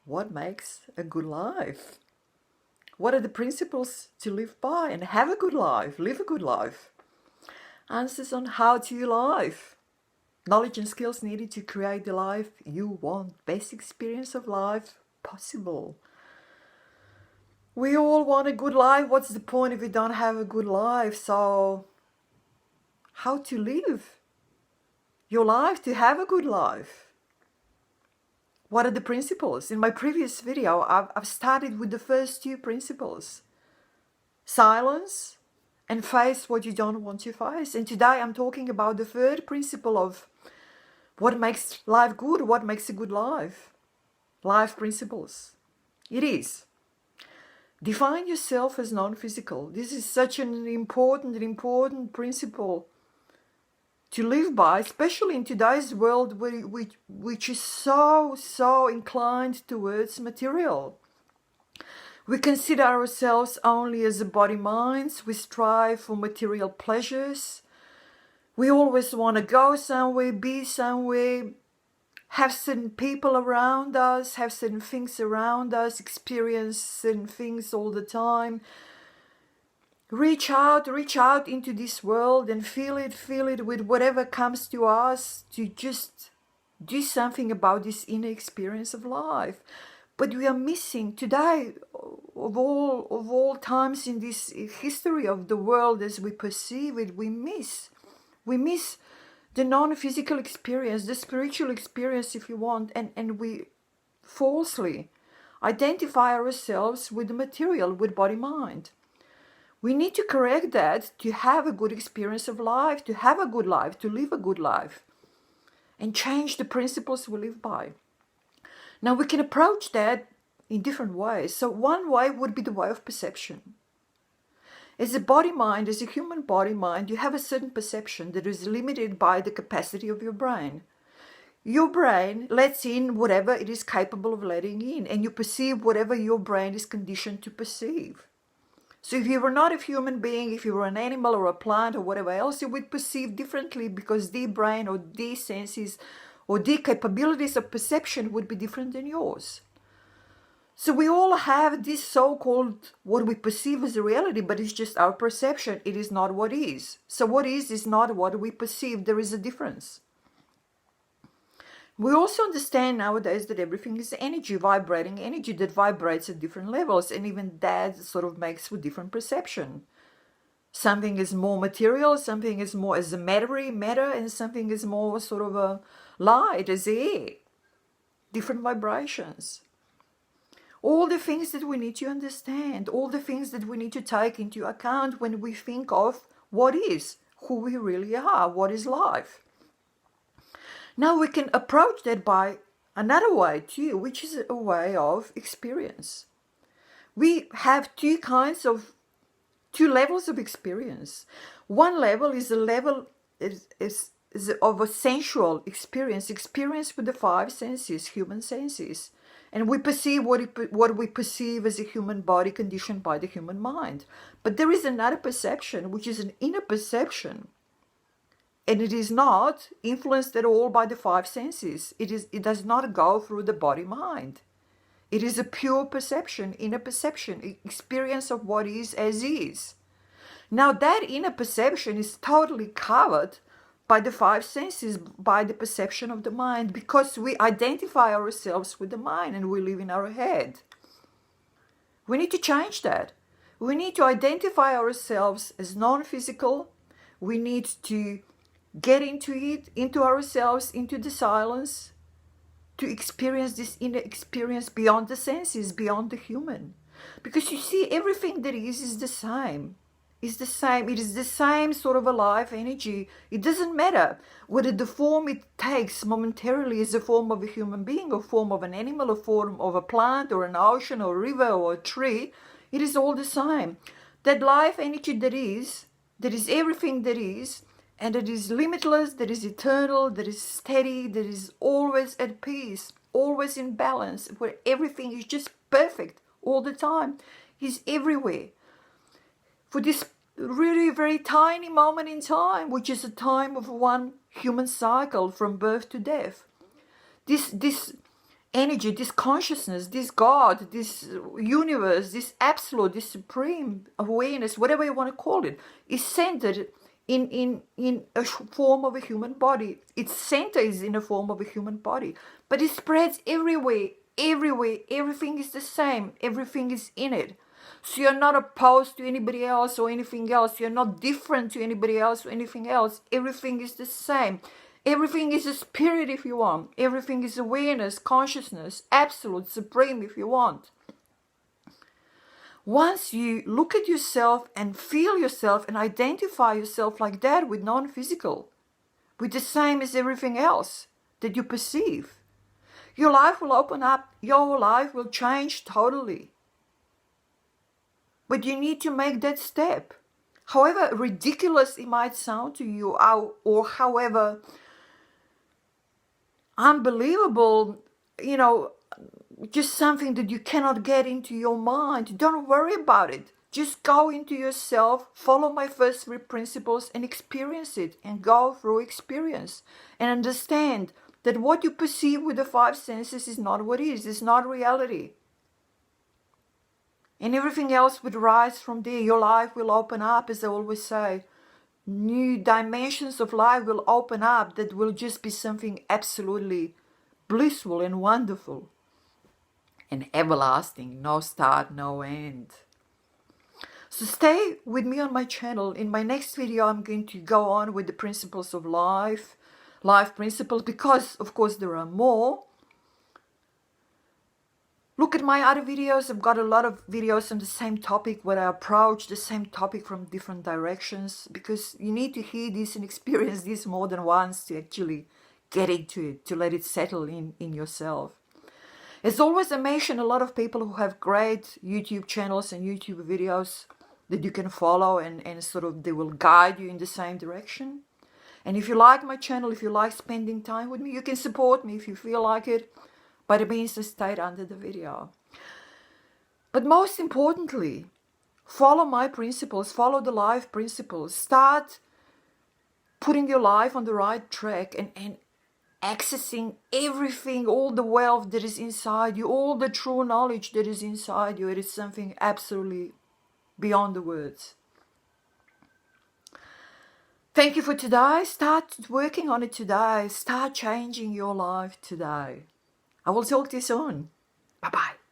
what makes a good life? What are the principles to live by and have a good life, live a good life? Answers on how to live. Knowledge and skills needed to create the life you want. Best experience of life possible. We all want a good life. What's the point if we don't have a good life? So, how to live your life to have a good life? What are the principles? In my previous video, I've started with the first two principles. Silence and face what you don't want to face. And today I'm talking about the third principle of what makes life good, what makes a good life. Life principles. It is. Define yourself as non-physical. This is such an important principle to live by, especially in today's world which is so inclined towards material. We consider ourselves only as a body-minds. We strive for material pleasures. We always want to go somewhere, be somewhere, have certain people around us, have certain things around us, experience certain things all the time. Reach out into this world and feel it with whatever comes to us, to just do something about this inner experience of life. But we are missing today, of all times in this history of the world as we perceive it, we miss the non-physical experience, the spiritual experience if you want, and we falsely identify ourselves with the material, with body-mind. We need to correct that to have a good experience of life, to have a good life, to live a good life, and change the principles we live by. Now we can approach that in different ways. So one way would be the way of perception. As a body-mind, as a human body-mind, you have a certain perception that is limited by the capacity of your brain. Your brain lets in whatever it is capable of letting in, and you perceive whatever your brain is conditioned to perceive. So if you were not a human being, if you were an animal or a plant or whatever else, you would perceive differently because their brain or their senses or their capabilities of perception would be different than yours. So we all have this so-called, what we perceive as a reality, but it's just our perception. It is not what is. So what is not what we perceive. There is a difference. We also understand nowadays that everything is energy, vibrating energy that vibrates at different levels, and even that sort of makes for different perception. Something is more material, something is more as a matter, and something is more sort of a light, as air. Different vibrations. All the things that we need to understand, all the things that we need to take into account when we think of what is, who we really are, what is life. Now we can approach that by another way too, which is a way of experience. We have two levels of experience. One level is a level is of a sensual experience with the five senses, human senses. And we perceive what we perceive as a human body conditioned by the human mind. But there is another perception, which is an inner perception. And it is not influenced at all by the five senses. It does not go through the body-mind. It is a pure perception, inner perception, experience of what is as is. Now that inner perception is totally covered by the five senses, by the perception of the mind, because we identify ourselves with the mind and we live in our head. We need to change that. We need to identify ourselves as non-physical. We need to get into it, into ourselves, into the silence, to experience this inner experience beyond the senses, beyond the human. Because you see, everything that is the same. Is the same. It is the same sort of a life energy. It doesn't matter whether the form it takes momentarily is a form of a human being, or form of an animal, or form of a plant, or an ocean, or a river, or a tree. It is all the same. That life energy that is everything that is, and that is limitless, that is eternal, that is steady, that is always at peace, always in balance, where everything is just perfect all the time, is everywhere. For this really very tiny moment in time, which is a time of one human cycle from birth to death. This energy, this consciousness, this God, this universe, this absolute, this supreme awareness, whatever you want to call it, is centered in a form of a human body. Its center is in a form of a human body, but it spreads everywhere. Everything is the same. Everything is in it. So you're not opposed to anybody else or anything else. You're not different to anybody else or anything else. Everything is the same. Everything is a spirit if you want. Everything is awareness, consciousness, absolute, supreme if you want. Once you look at yourself and feel yourself and identify yourself like that with non-physical, with the same as everything else that you perceive, your life will open up. Your life will change totally. But you need to make that step. However ridiculous it might sound to you, or however unbelievable, just something that you cannot get into your mind, don't worry about it. Just go into yourself, follow my first 3 principles and experience it, and go through experience and understand that what you perceive with the 5 senses is not what is. It's not reality. And everything else would rise from there. Your life will open up, as I always say. New dimensions of life will open up that will just be something absolutely blissful and wonderful and everlasting. No start, no end. So stay with me on my channel. In my next video, I'm going to go on with the principles of life principles, because of course there are more. Look at my other videos. I've got a lot of videos on the same topic where I approach the same topic from different directions, because you need to hear this and experience this more than once to actually get into it, to let it settle in yourself. As always, I mention a lot of people who have great YouTube channels and YouTube videos that you can follow, and sort of they will guide you in the same direction. And if you like my channel, if you like spending time with me, you can support me if you feel like it by the means that state under the video. But most importantly, follow my principles, follow the life principles. Start putting your life on the right track and accessing everything, all the wealth that is inside you, all the true knowledge that is inside you. It is something absolutely beyond the words. Thank you for today. Start working on it today. Start changing your life today. I will talk to you soon. Bye-bye.